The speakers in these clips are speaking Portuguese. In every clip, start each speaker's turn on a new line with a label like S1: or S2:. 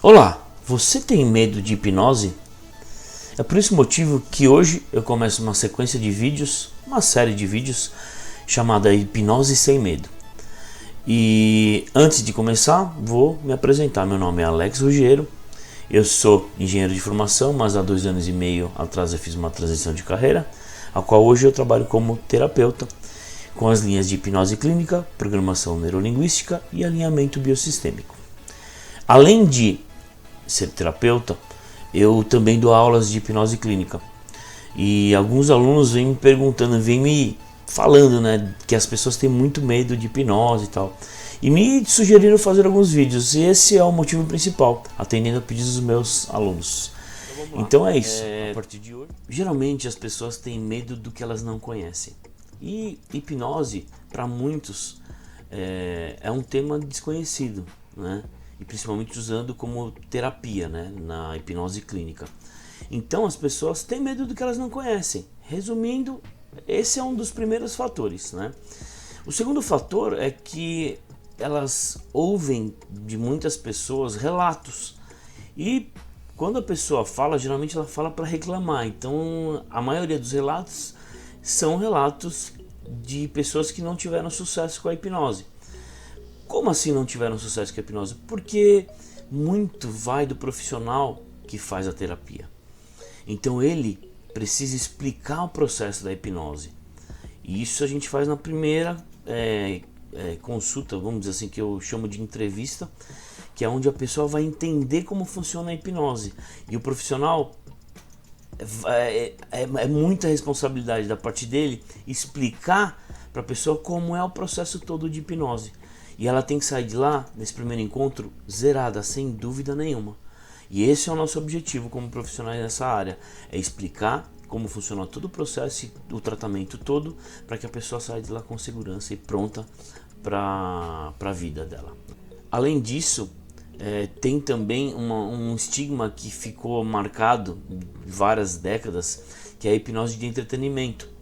S1: Olá, você tem medo de hipnose? É por esse motivo que hoje eu começo uma sequência de vídeos, uma série de vídeos chamada Hipnose Sem Medo. E antes de começar, vou me apresentar. Meu nome é Alex Ruggiero, eu sou engenheiro de formação, mas há 2 anos e meio atrás eu fiz uma transição de carreira, a qual hoje eu trabalho como terapeuta, com as linhas de hipnose clínica, programação neurolinguística e alinhamento biosistêmico. Além de ser terapeuta, eu também dou aulas de hipnose clínica. E alguns alunos vêm me perguntando, vêm me falando, né, que as pessoas têm muito medo de hipnose e tal. E me sugeriram fazer alguns vídeos, e esse é o motivo principal, atendendo a pedidos dos meus alunos. Então é isso. A partir de hoje, geralmente as pessoas têm medo do que elas não conhecem. E hipnose, para muitos, é um tema desconhecido, né? E principalmente usando como terapia, né, na hipnose clínica. Então as pessoas têm medo do que elas não conhecem. Resumindo, esse é um dos primeiros fatores, né? O segundo fator é que elas ouvem de muitas pessoas relatos. E quando a pessoa fala, geralmente ela fala para reclamar. Então a maioria dos relatos são relatos de pessoas que não tiveram sucesso com a hipnose. Como assim não tiveram sucesso com a hipnose? Porque muito vai do profissional que faz a terapia. Então ele precisa explicar o processo da hipnose. E isso a gente faz na primeira consulta, vamos dizer assim, que eu chamo de entrevista, que é onde a pessoa vai entender como funciona a hipnose. E o profissional é muita responsabilidade da parte dele explicar para a pessoa como é o processo todo de hipnose. E ela tem que sair de lá, nesse primeiro encontro, zerada, sem dúvida nenhuma. E esse é o nosso objetivo como profissionais nessa área, é explicar como funciona todo o processo e o tratamento todo, para que a pessoa saia de lá com segurança e pronta para a vida dela. Além disso, tem também um estigma que ficou marcado várias décadas, que é a hipnose de entretenimento.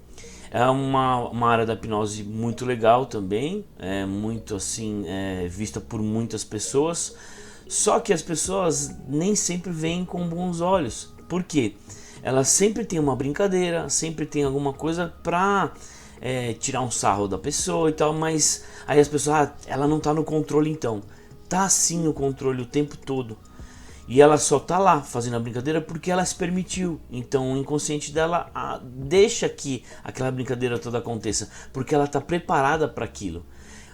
S1: É uma área da hipnose muito legal também, é muito assim, vista por muitas pessoas, só que as pessoas nem sempre veem com bons olhos. Por quê? Elas sempre tem uma brincadeira, sempre tem alguma coisa pra tirar um sarro da pessoa e tal, mas aí as pessoas, ela não tá no controle então. Tá sim no controle o tempo todo. E ela só tá lá fazendo a brincadeira porque ela se permitiu. Então o inconsciente dela deixa que aquela brincadeira toda aconteça, porque ela tá preparada para aquilo.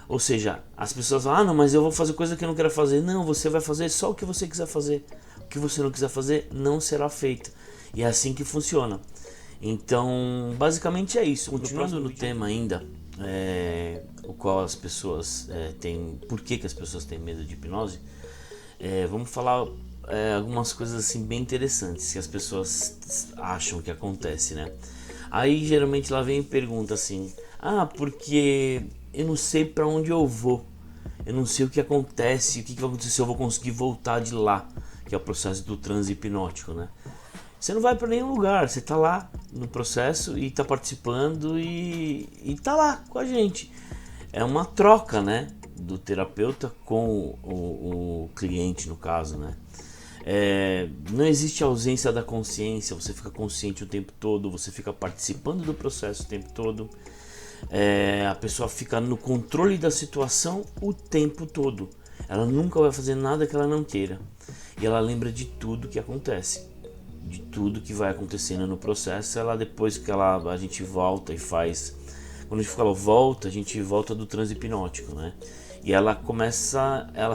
S1: Ou seja, as pessoas falam, não, mas eu vou fazer coisa que eu não quero fazer. Não, você vai fazer só o que você quiser fazer. O que você não quiser fazer não será feito. E é assim que funciona. Então, basicamente é isso. Continuando no tema ainda, o qual as pessoas têm, por que as pessoas têm medo de hipnose, vamos falar algumas coisas assim bem interessantes que as pessoas acham que acontece, né? Aí geralmente lá vem e pergunta assim, porque eu não sei para onde eu vou, eu não sei o que acontece, o que vai acontecer se eu vou conseguir voltar de lá, que é o processo do transe hipnótico, né? Você não vai para nenhum lugar, você tá lá no processo e tá participando e tá lá com a gente. É uma troca, né, do terapeuta com o cliente, no caso, né? Não existe ausência da consciência, você fica consciente o tempo todo, você fica participando do processo o tempo todo, a pessoa fica no controle da situação o tempo todo, ela nunca vai fazer nada que ela não queira, e ela lembra de tudo que acontece, de tudo que vai acontecendo no processo. Ela, depois que a gente volta e faz, quando a gente fala volta, a gente volta do transe hipnótico, né? E ela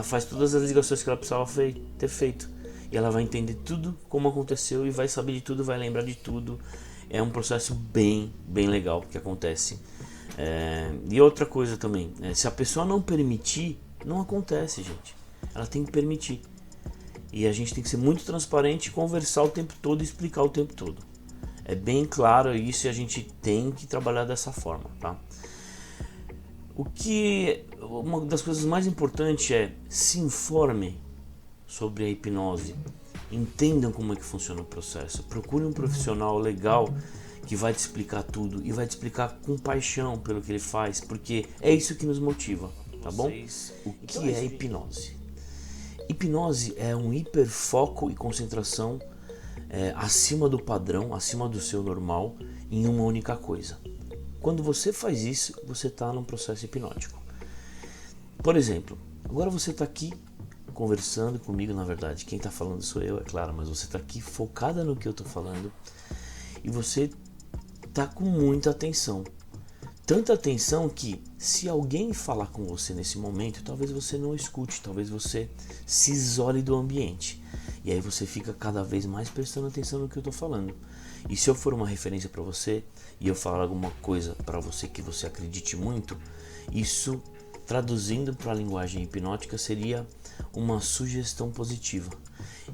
S1: faz todas as ligações que ela precisava ter feito. E ela vai entender tudo como aconteceu e vai saber de tudo, vai lembrar de tudo. É um processo bem legal que acontece. E outra coisa também, se a pessoa não permitir, não acontece, gente. Ela tem que permitir. E a gente tem que ser muito transparente, conversar o tempo todo e explicar o tempo todo. É bem claro isso e a gente tem que trabalhar dessa forma, tá? Uma das coisas mais importantes é se informem sobre a hipnose, entendam como é que funciona o processo, procure um profissional legal que vai te explicar tudo e vai te explicar com paixão pelo que ele faz, porque é isso que nos motiva, tá bom? O que é hipnose? Hipnose é um hiperfoco e concentração acima do padrão, acima do seu normal, em uma única coisa. Quando você faz isso, você está num processo hipnótico. Por exemplo, agora você está aqui conversando comigo, na verdade, quem está falando sou eu, é claro, mas você está aqui focada no que eu estou falando e você está com muita atenção. Tanta atenção que se alguém falar com você nesse momento, talvez você não escute, talvez você se isole do ambiente. E aí você fica cada vez mais prestando atenção no que eu estou falando. E se eu for uma referência para você e eu falar alguma coisa para você que você acredite muito, isso traduzindo para a linguagem hipnótica seria uma sugestão positiva.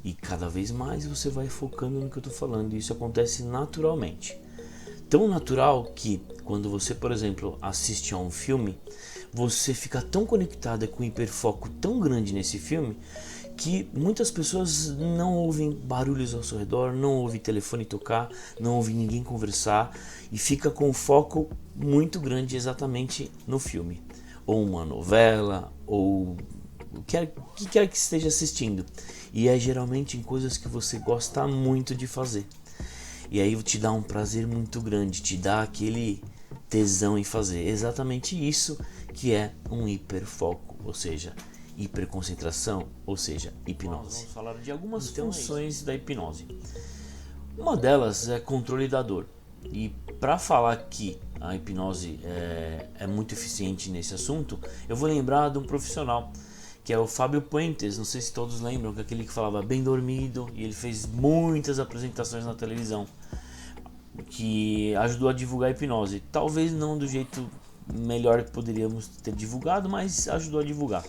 S1: E cada vez mais você vai focando no que eu estou falando e isso acontece naturalmente. Tão natural que quando você, por exemplo, assiste a um filme, você fica tão conectada com um hiperfoco tão grande nesse filme que muitas pessoas não ouvem barulhos ao seu redor, não ouvem telefone tocar, não ouvem ninguém conversar e fica com um foco muito grande exatamente no filme. Ou uma novela, ou o que quer que esteja assistindo. E é geralmente em coisas que você gosta muito de fazer. E aí te dá um prazer muito grande, te dá aquele tesão em fazer. Exatamente isso que é um hiperfoco, ou seja, hiperconcentração, ou seja, hipnose. Vamos falar de algumas funções da hipnose. Uma delas é controle-dor. E para falar que a hipnose é muito eficiente nesse assunto, eu vou lembrar de um profissional que é o Fábio Puentes, não sei se todos lembram, que é aquele que falava bem dormido e ele fez muitas apresentações na televisão que ajudou a divulgar a hipnose, talvez não do jeito melhor que poderíamos ter divulgado, mas ajudou a divulgar.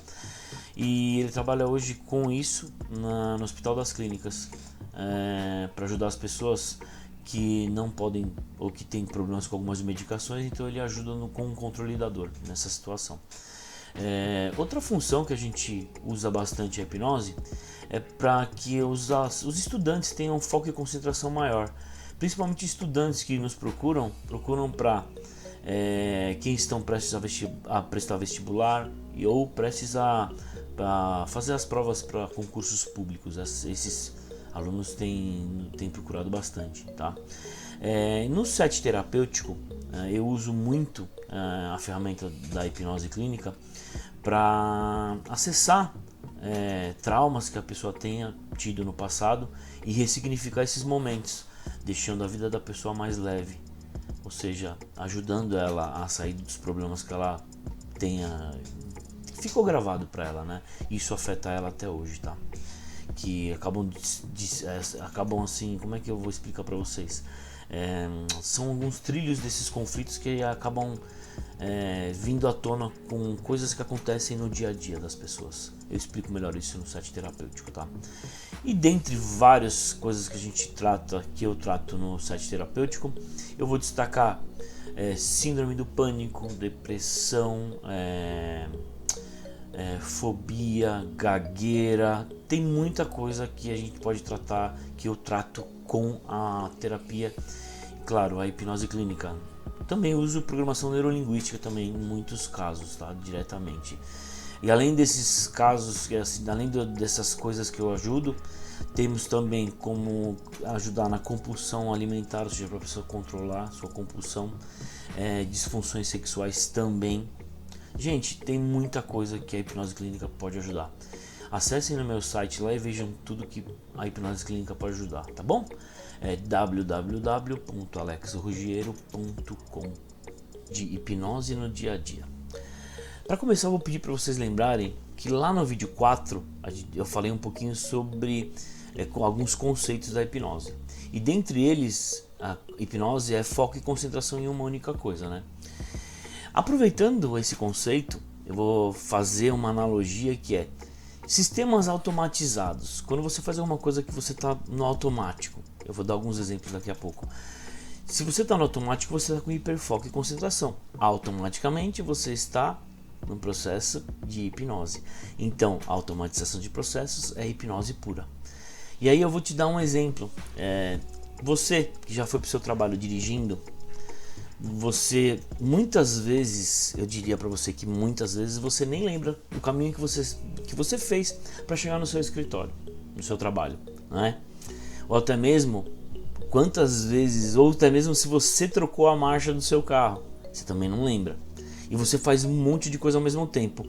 S1: E ele trabalha hoje com isso no Hospital das Clínicas, para ajudar as pessoas que não podem ou que têm problemas com algumas medicações, então ele ajuda com o controle da dor nessa situação. Outra função que a gente usa bastante a hipnose é para que os estudantes tenham foco e concentração maior, principalmente estudantes que nos procuram para quem estão prestes a prestar vestibular ou prestes a fazer as provas para concursos públicos. Esses alunos têm procurado bastante, tá? No set terapêutico eu uso muito a ferramenta da hipnose clínica para acessar traumas que a pessoa tenha tido no passado e ressignificar esses momentos, deixando a vida da pessoa mais leve, ou seja, ajudando ela a sair dos problemas que ela tenha, ficou gravado para ela, né? Isso afeta ela até hoje, tá? Que acabam assim, como é que eu vou explicar para vocês? São alguns trilhos desses conflitos que acabam vindo à tona com coisas que acontecem no dia a dia das pessoas. Eu explico melhor isso no set terapêutico, tá? E dentre várias coisas que a gente trata, que eu trato no set terapêutico, eu vou destacar síndrome do pânico, depressão, fobia, gagueira. Tem muita coisa que a gente pode tratar, que eu trato com a terapia, claro, a hipnose clínica. Também uso programação neurolinguística também em muitos casos, tá? Diretamente. E além desses casos, além dessas coisas que eu ajudo, temos também como ajudar na compulsão alimentar, ou seja, para a pessoa controlar sua compulsão, disfunções sexuais também. Gente, tem muita coisa que a hipnose clínica pode ajudar. Acessem no meu site lá e vejam tudo que a hipnose clínica pode ajudar, tá bom? É www.alexruggiero.com, de hipnose no dia a dia. Para começar, eu vou pedir para vocês lembrarem que lá no vídeo 4 eu falei um pouquinho sobre alguns conceitos da hipnose. E dentre eles, a hipnose é foco e concentração em uma única coisa, né? Aproveitando esse conceito, eu vou fazer uma analogia que é sistemas automatizados. Quando você faz alguma coisa que você está no automático, eu vou dar alguns exemplos daqui a pouco. Se você está no automático, você está com hiperfoco e concentração. Automaticamente você está no processo de hipnose. Então, a automatização de processos é hipnose pura. E aí eu vou te dar um exemplo. Você que já foi para o seu trabalho dirigindo, muitas vezes, eu diria para você que muitas vezes você nem lembra o caminho que você fez para chegar no seu escritório, no seu trabalho, né? Ou até mesmo quantas vezes, ou até mesmo se você trocou a marcha do seu carro, você também não lembra. E você faz um monte de coisa ao mesmo tempo.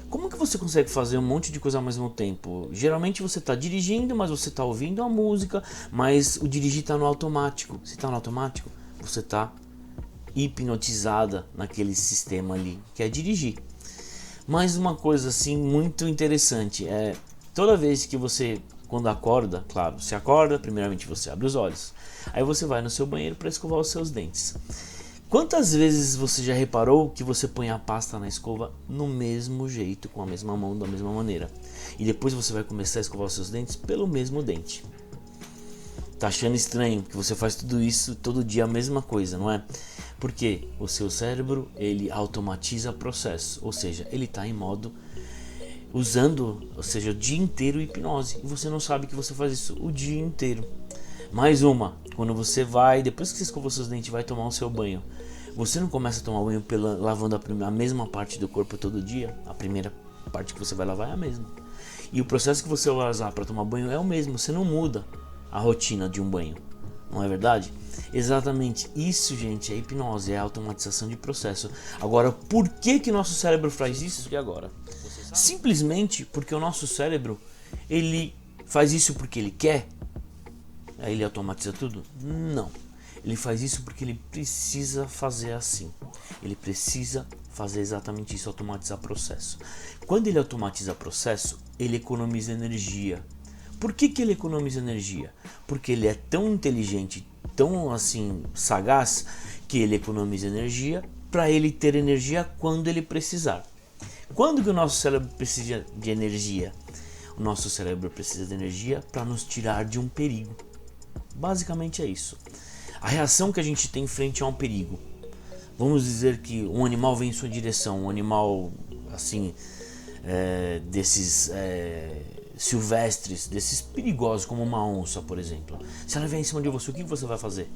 S1: Como que você consegue fazer um monte de coisa ao mesmo tempo? Geralmente você está dirigindo, mas você está ouvindo a música, mas o dirigir está no automático. Se está no automático, você está hipnotizada naquele sistema ali, que é dirigir. Mais uma coisa assim muito interessante é toda vez que você, quando acorda, claro, você acorda, primeiramente você abre os olhos, aí você vai no seu banheiro para escovar os seus dentes. Quantas vezes você já reparou que você põe a pasta na escova no mesmo jeito, com a mesma mão, da mesma maneira, e depois você vai começar a escovar os seus dentes pelo mesmo dente? Tá achando estranho que você faz tudo isso todo dia a mesma coisa, não é? Porque o seu cérebro, ele automatiza o processo, ou seja, ele está em modo usando, ou seja, o dia inteiro hipnose, e você não sabe que você faz isso o dia inteiro. Mais uma, quando você vai, depois que você escovou seus dentes, vai tomar o seu banho, você não começa a tomar banho lavando a mesma parte do corpo todo dia? A primeira parte que você vai lavar é a mesma. E o processo que você vai usar para tomar banho é o mesmo, você não muda a rotina de um banho, não é verdade? Exatamente isso, gente, é hipnose, é a automatização de processo. Agora, por que nosso cérebro faz isso? E agora? Simplesmente porque o nosso cérebro, ele faz isso porque ele quer? Aí ele automatiza tudo? Não. Ele faz isso porque ele precisa fazer assim. Ele precisa fazer exatamente isso, automatizar processo. Quando ele automatiza processo, ele economiza energia. Por que ele economiza energia? Porque ele é tão inteligente, tão assim sagaz, que ele economiza energia para ele ter energia quando ele precisar. Quando que o nosso cérebro precisa de energia? O nosso cérebro precisa de energia para nos tirar de um perigo. Basicamente é isso. A reação que a gente tem frente a um perigo. Vamos dizer que um animal vem em sua direção, um animal assim, desses silvestres, desses perigosos, como uma onça, por exemplo. Se ela vier em cima de você, o que você vai fazer?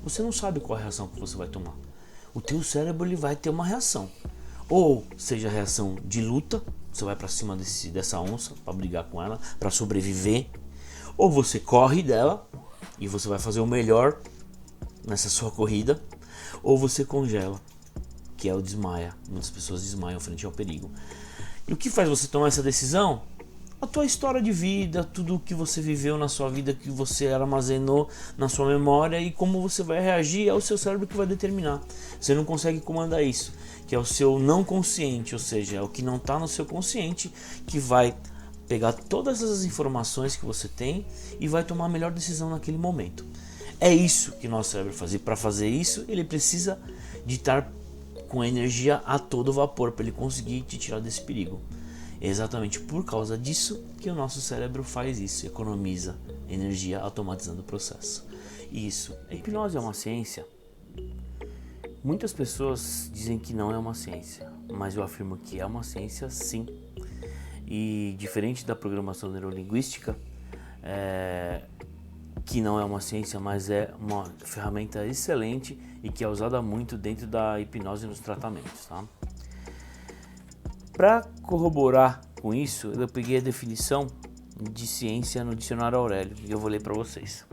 S1: Você não sabe qual é a reação que você vai tomar. O teu cérebro, ele vai ter uma reação. Ou seja, a reação de luta, você vai para cima dessa onça para brigar com ela, para sobreviver. Ou você corre dela e você vai fazer o melhor nessa sua corrida, ou você congela, que é o desmaia. Muitas pessoas desmaiam frente ao perigo. E o que faz você tomar essa decisão? A tua história de vida, tudo o que você viveu na sua vida, que você armazenou na sua memória, e como você vai reagir é o seu cérebro que vai determinar. Você não consegue comandar isso, que é o seu não consciente, ou seja, é o que não está no seu consciente, que vai pegar todas as informações que você tem e vai tomar a melhor decisão naquele momento. É isso que nosso cérebro faz. E para fazer isso, ele precisa de estar com energia a todo vapor para ele conseguir te tirar desse perigo. É exatamente por causa disso que o nosso cérebro faz isso, economiza energia automatizando o processo. Isso. A hipnose é uma ciência? Muitas pessoas dizem que não é uma ciência, mas eu afirmo que é uma ciência, sim. E diferente da programação neurolinguística, que não é uma ciência, mas é uma ferramenta excelente e que é usada muito dentro da hipnose nos tratamentos, tá? Para corroborar com isso, eu peguei a definição de ciência no dicionário Aurélio e eu vou ler para vocês.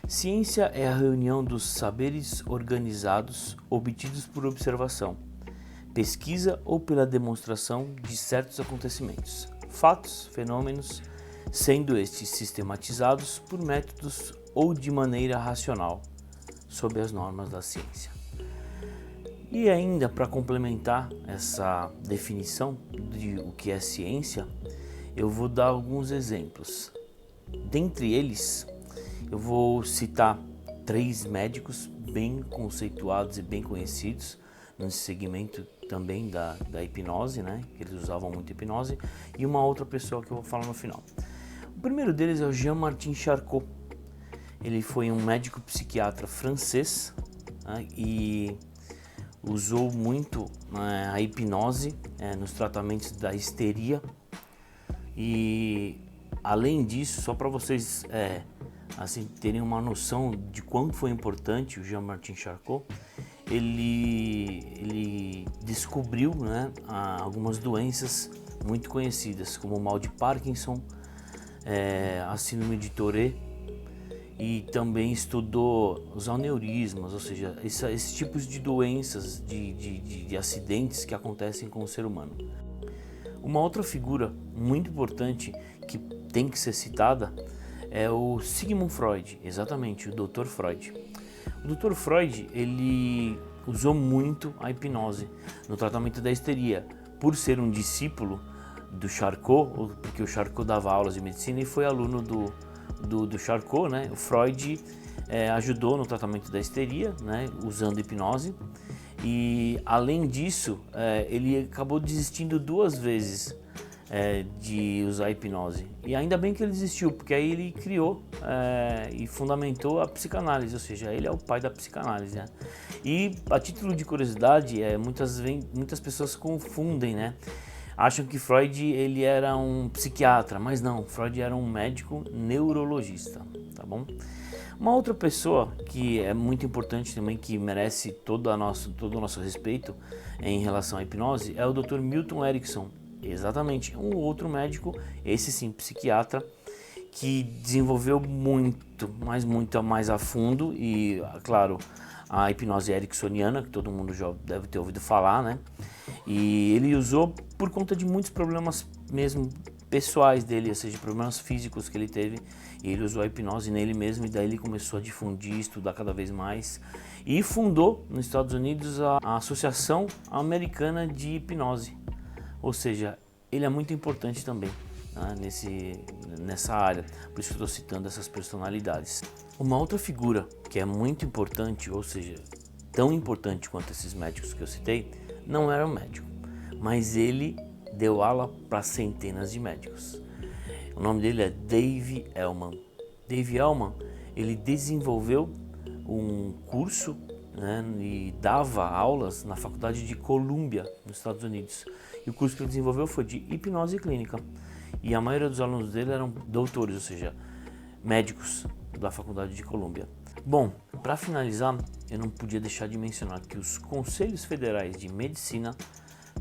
S1: Ciência é a reunião dos saberes organizados obtidos por observação, pesquisa ou pela demonstração de certos acontecimentos, fatos, fenômenos, sendo estes sistematizados por métodos ou de maneira racional, sob as normas da ciência. E ainda, para complementar essa definição de o que é ciência, eu vou dar alguns exemplos. Dentre eles, eu vou citar 3 médicos bem conceituados e bem conhecidos nesse segmento também da hipnose, né? Eles usavam muito hipnose, e uma outra pessoa que eu vou falar no final. O primeiro deles é o Jean-Martin Charcot. Ele foi um médico psiquiatra francês, né, e usou muito a hipnose nos tratamentos da histeria. E além disso, só para vocês assim terem uma noção de quanto foi importante o Jean-Martin Charcot, ele descobriu, né, algumas doenças muito conhecidas, como o mal de Parkinson, a síndrome de Tourette, e também estudou os aneurismas, ou seja, esses tipos de doenças, de acidentes que acontecem com o ser humano. Uma outra figura muito importante que tem que ser citada é o Sigmund Freud, exatamente, o Dr. Freud. O Dr. Freud, ele usou muito a hipnose no tratamento da histeria, por ser um discípulo do Charcot, porque o Charcot dava aulas de medicina e foi aluno do Charcot, né? O Freud ajudou no tratamento da histeria, né, usando hipnose, e além disso, ele acabou desistindo 2 vezes de usar a hipnose, e ainda bem que ele desistiu, porque aí ele criou e fundamentou a psicanálise, ou seja, ele é o pai da psicanálise, né? E a título de curiosidade, muitas pessoas confundem, né? Acham que Freud ele era um psiquiatra, mas não, Freud era um médico neurologista, tá bom? Uma outra pessoa que é muito importante também, que merece todo o nosso respeito em relação à hipnose, é o Dr. Milton Erickson, exatamente, um outro médico, esse sim, psiquiatra, que desenvolveu muito mais a fundo, e claro, a hipnose ericksoniana, que todo mundo já deve ter ouvido falar, né? E ele usou por conta de muitos problemas mesmo pessoais dele, ou seja, problemas físicos que ele teve, e ele usou a hipnose nele mesmo, e daí ele começou a difundir, estudar cada vez mais, e fundou nos Estados Unidos a Associação Americana de Hipnose, ou seja, ele é muito importante também, né, nessa área, por isso que eu estou citando essas personalidades. Uma outra figura que é muito importante, ou seja, tão importante quanto esses médicos que eu citei, não era um médico, mas ele deu aula para centenas de médicos. O nome dele é Dave Elman. Dave Elman, ele desenvolveu um curso, né, e dava aulas na Faculdade de Columbia, nos Estados Unidos. E o curso que ele desenvolveu foi de hipnose clínica. E a maioria dos alunos dele eram doutores, ou seja, médicos da Faculdade de Columbia. Bom, para finalizar, eu não podia deixar de mencionar que os Conselhos Federais de Medicina,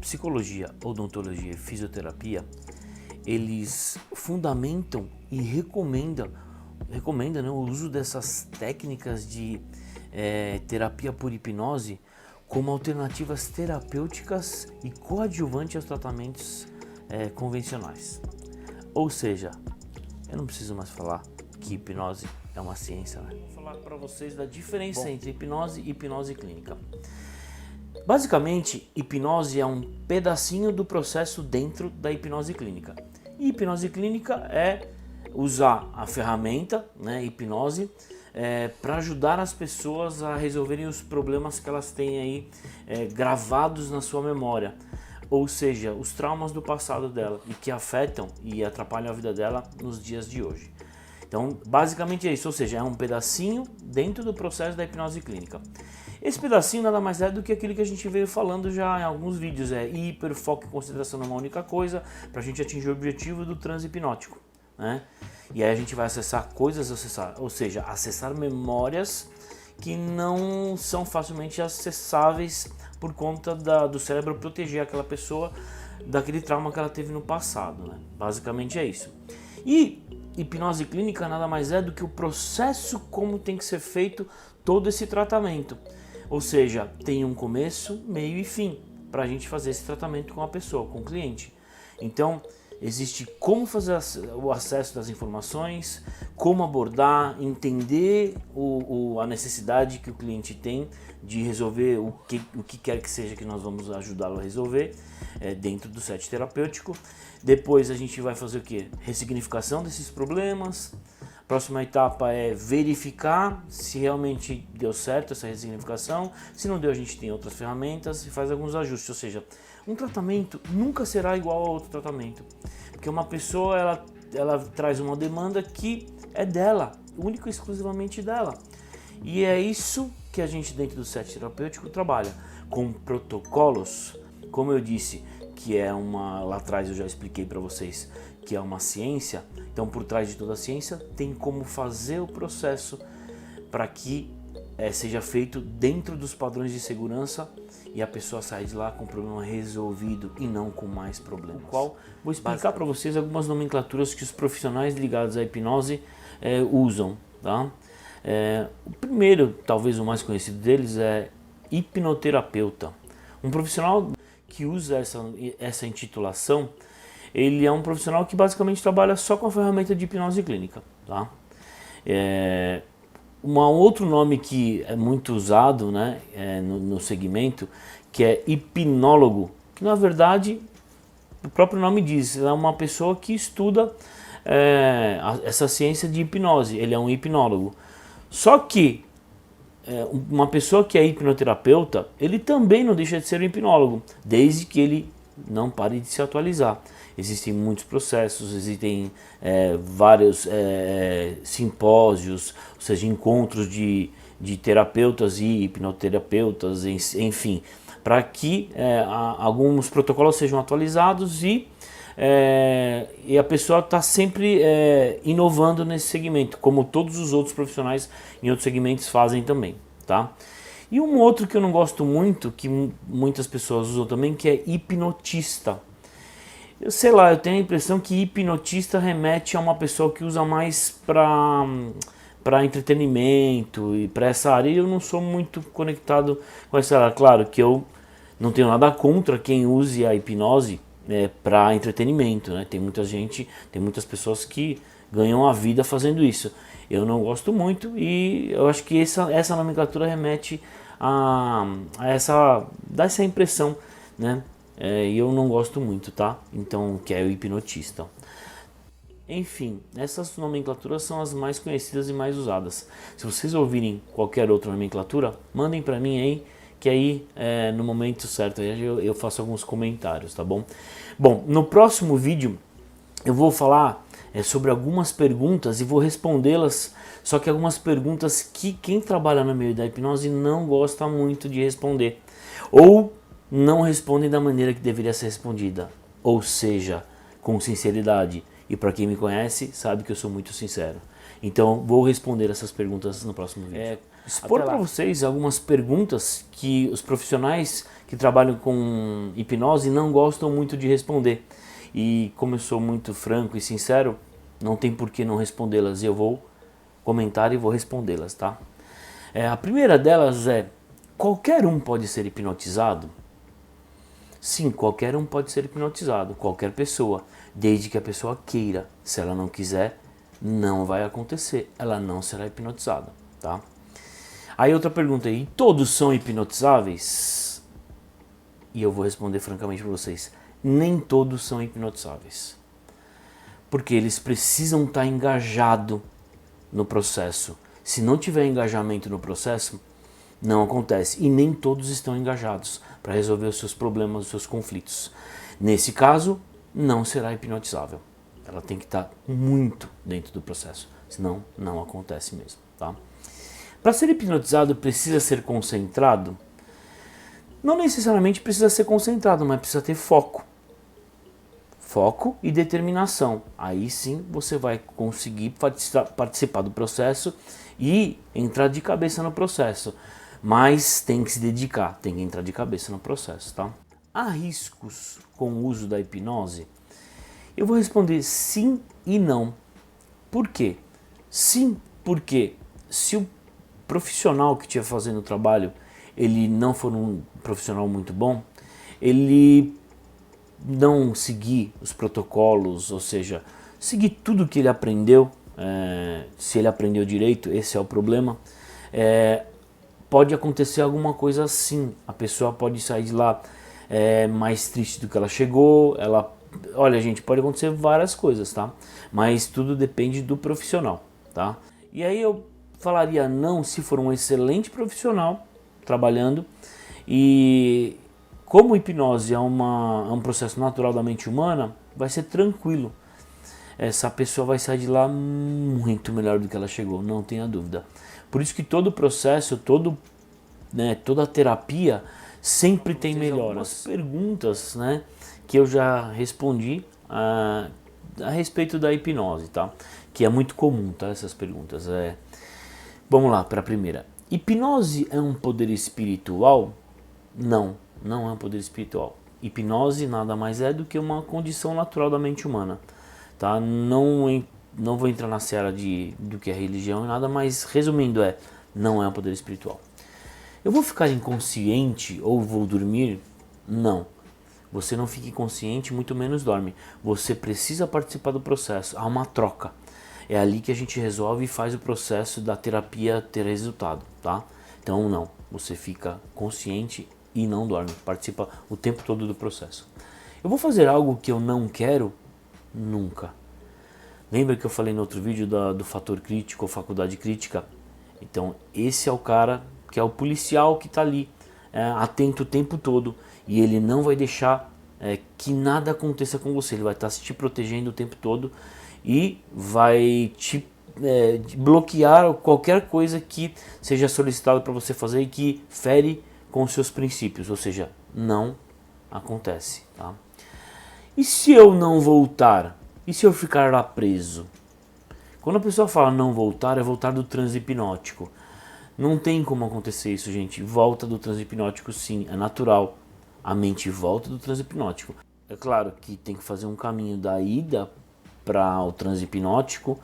S1: Psicologia, Odontologia e Fisioterapia, eles fundamentam e recomendam, né, o uso dessas técnicas de terapia por hipnose como alternativas terapêuticas e coadjuvantes aos tratamentos convencionais. Ou seja, eu não preciso mais falar que hipnose é uma ciência, né? Vou falar para vocês da diferença entre hipnose e hipnose clínica. Basicamente, hipnose é um pedacinho do processo dentro da hipnose clínica. E hipnose clínica é usar a ferramenta, né, hipnose, para ajudar as pessoas a resolverem os problemas que elas têm aí gravados na sua memória. Ou seja, os traumas do passado dela e que afetam e atrapalham a vida dela nos dias de hoje. Então, basicamente é isso, ou seja, é um pedacinho dentro do processo da hipnose clínica. Esse pedacinho nada mais é do que aquilo que a gente veio falando já em alguns vídeos, hiper, foco e concentração numa única coisa, para a gente atingir o objetivo do transe hipnótico, né? E aí a gente vai acessar coisas, ou seja, acessar memórias que não são facilmente acessáveis por conta do cérebro proteger aquela pessoa daquele trauma que ela teve no passado, né? Basicamente é isso. E hipnose clínica nada mais é do que o processo como tem que ser feito todo esse tratamento. Ou seja, tem um começo, meio e fim para a gente fazer esse tratamento com a pessoa, com o cliente. Então, existe como fazer o acesso das informações, como abordar, entender a necessidade que o cliente tem de resolver o que quer que seja que nós vamos ajudá-lo a resolver dentro do set terapêutico. Depois a gente vai fazer o que? Ressignificação desses problemas. Próxima etapa é verificar se realmente deu certo essa ressignificação. Se não deu, a gente tem outras ferramentas e faz alguns ajustes. Ou seja, um tratamento nunca será igual a outro tratamento, porque uma pessoa ela traz uma demanda que é dela, único e exclusivamente dela. E é isso que a gente dentro do set terapêutico trabalha, com protocolos, como eu disse, que é lá atrás eu já expliquei para vocês, que é uma ciência. Então, por trás de toda a ciência tem como fazer o processo para que seja feito dentro dos padrões de segurança e a pessoa sai de lá com o problema resolvido e não com mais problemas. O qual vou explicar para vocês algumas nomenclaturas que os profissionais ligados à hipnose usam, tá? O primeiro, talvez o mais conhecido deles, é hipnoterapeuta. Um profissional que usa essa intitulação, ele é um profissional que basicamente trabalha só com a ferramenta de hipnose clínica, tá? Um outro nome que é muito usado, né, no segmento, que é hipnólogo, que na verdade o próprio nome diz, é uma pessoa que estuda essa ciência de hipnose, ele é um hipnólogo. Só que uma pessoa que é hipnoterapeuta, ele também não deixa de ser um hipnólogo, desde que ele não pare de se atualizar. Existem muitos processos, existem vários simpósios, ou seja, encontros de terapeutas e hipnoterapeutas, enfim, para que alguns protocolos sejam atualizados e a pessoa está sempre inovando nesse segmento, como todos os outros profissionais em outros segmentos fazem também, tá? E um outro que eu não gosto muito, que muitas pessoas usam também, que é hipnotista. Eu sei lá, eu tenho a impressão que hipnotista remete a uma pessoa que usa mais para entretenimento e para essa área. E eu não sou muito conectado com essa área. Claro que eu não tenho nada contra quem use a hipnose para entretenimento, né? Tem muitas pessoas que ganham a vida fazendo isso. Eu não gosto muito e eu acho que essa nomenclatura remete dá essa impressão, né? E eu não gosto muito, tá? Então, que é o hipnotista. Enfim, essas nomenclaturas são as mais conhecidas e mais usadas. Se vocês ouvirem qualquer outra nomenclatura, mandem para mim aí, que aí no momento certo eu faço alguns comentários, tá bom? Bom, no próximo vídeo eu vou falar sobre algumas perguntas e vou respondê-las, só que algumas perguntas que quem trabalha no meio da hipnose não gosta muito de responder, ou não respondem da maneira que deveria ser respondida, ou seja, com sinceridade. E para quem me conhece, sabe que eu sou muito sincero. Então, vou responder essas perguntas no próximo vídeo. Expor para vocês algumas perguntas que os profissionais que trabalham com hipnose não gostam muito de responder. E como eu sou muito franco e sincero, não tem por que não respondê-las. Eu vou comentar e vou respondê-las, tá? A primeira delas é: qualquer um pode ser hipnotizado? Sim, qualquer um pode ser hipnotizado, qualquer pessoa, desde que a pessoa queira. Se ela não quiser, não vai acontecer, ela não será hipnotizada, tá? Aí outra pergunta aí: todos são hipnotizáveis? E eu vou responder francamente para vocês: nem todos são hipnotizáveis, porque eles precisam estar engajados no processo. Se não tiver engajamento no processo, não acontece. E nem todos estão engajados para resolver os seus problemas, os seus conflitos. Nesse caso, não será hipnotizável. Ela tem que estar muito dentro do processo, senão não acontece mesmo, tá? Para ser hipnotizado, precisa ser concentrado? Não necessariamente precisa ser concentrado, mas precisa ter foco. Foco e determinação. Aí sim você vai conseguir participar do processo e entrar de cabeça no processo. Mas tem que se dedicar, tem que entrar de cabeça no processo, tá? Há riscos com o uso da hipnose? Eu vou responder sim e não. Por quê? Sim, porque se o profissional que estiver fazendo o trabalho, ele não for um profissional muito bom, ele não seguir os protocolos, ou seja, seguir tudo que ele aprendeu, se ele aprendeu direito, esse é o problema, pode acontecer alguma coisa assim. A pessoa pode sair de lá mais triste do que ela chegou. Olha, gente, pode acontecer várias coisas, tá? Mas tudo depende do profissional, tá? E aí eu falaria não se for um excelente profissional trabalhando. E como hipnose é um processo natural da mente humana, vai ser tranquilo. Essa pessoa vai sair de lá muito melhor do que ela chegou, não tenha dúvida. Por isso que todo o processo, toda a terapia sempre tem melhoras. Perguntas, né, que eu já respondi a respeito da hipnose, tá? Que é muito comum, tá? Essas perguntas. Vamos lá para a primeira. Hipnose é um poder espiritual? Não, não é um poder espiritual. Hipnose nada mais é do que uma condição natural da mente humana. Tá? Não vou entrar na seara do que é religião e nada, mas resumindo não é um poder espiritual. Eu vou ficar inconsciente ou vou dormir? Não. Você não fica inconsciente, muito menos dorme. Você precisa participar do processo. Há uma troca. É ali que a gente resolve e faz o processo da terapia ter resultado, tá? Então não, você fica consciente e não dorme. Participa o tempo todo do processo. Eu vou fazer algo que eu não quero? Nunca. Lembra que eu falei no outro vídeo do fator crítico ou faculdade crítica? Então esse é o cara que é o policial que está ali, atento o tempo todo, e ele não vai deixar que nada aconteça com você. Ele vai estar te protegendo o tempo todo e vai te bloquear qualquer coisa que seja solicitado para você fazer e que fere com os seus princípios, ou seja, não acontece, tá? E se eu não voltar? E se eu ficar lá preso? Quando a pessoa fala não voltar, é voltar do transe hipnótico. Não tem como acontecer isso, gente. Volta do transe hipnótico, sim, é natural. A mente volta do transe hipnótico. É claro que tem que fazer um caminho da ida para o transe hipnótico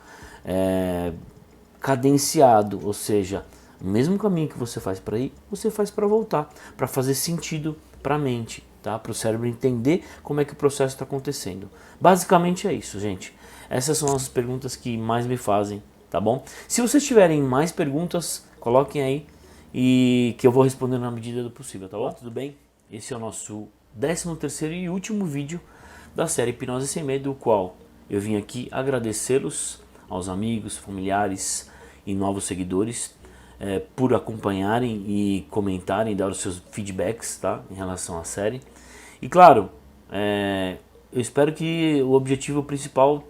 S1: cadenciado, ou seja, o mesmo caminho que você faz para ir, você faz para voltar, para fazer sentido para a mente, tá? Para o cérebro entender como é que o processo está acontecendo. Basicamente é isso, gente. Essas são as perguntas que mais me fazem, tá bom? Se vocês tiverem mais perguntas, coloquem aí e que eu vou responder na medida do possível, tá bom? Tudo bem? Esse é o nosso 13º e último vídeo da série Hipnose Sem Medo, o qual eu vim aqui agradecê-los aos amigos, familiares e novos seguidores por acompanharem e comentarem, dar os seus feedbacks, tá, em relação à série. E claro, eu espero que o objetivo principal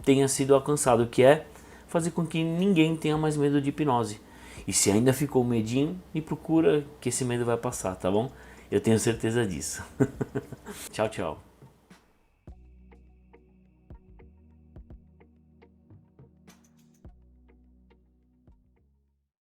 S1: tenha sido alcançado, que é fazer com que ninguém tenha mais medo de hipnose. E se ainda ficou medinho, me procura que esse medo vai passar, tá bom? Eu tenho certeza disso. Tchau, tchau.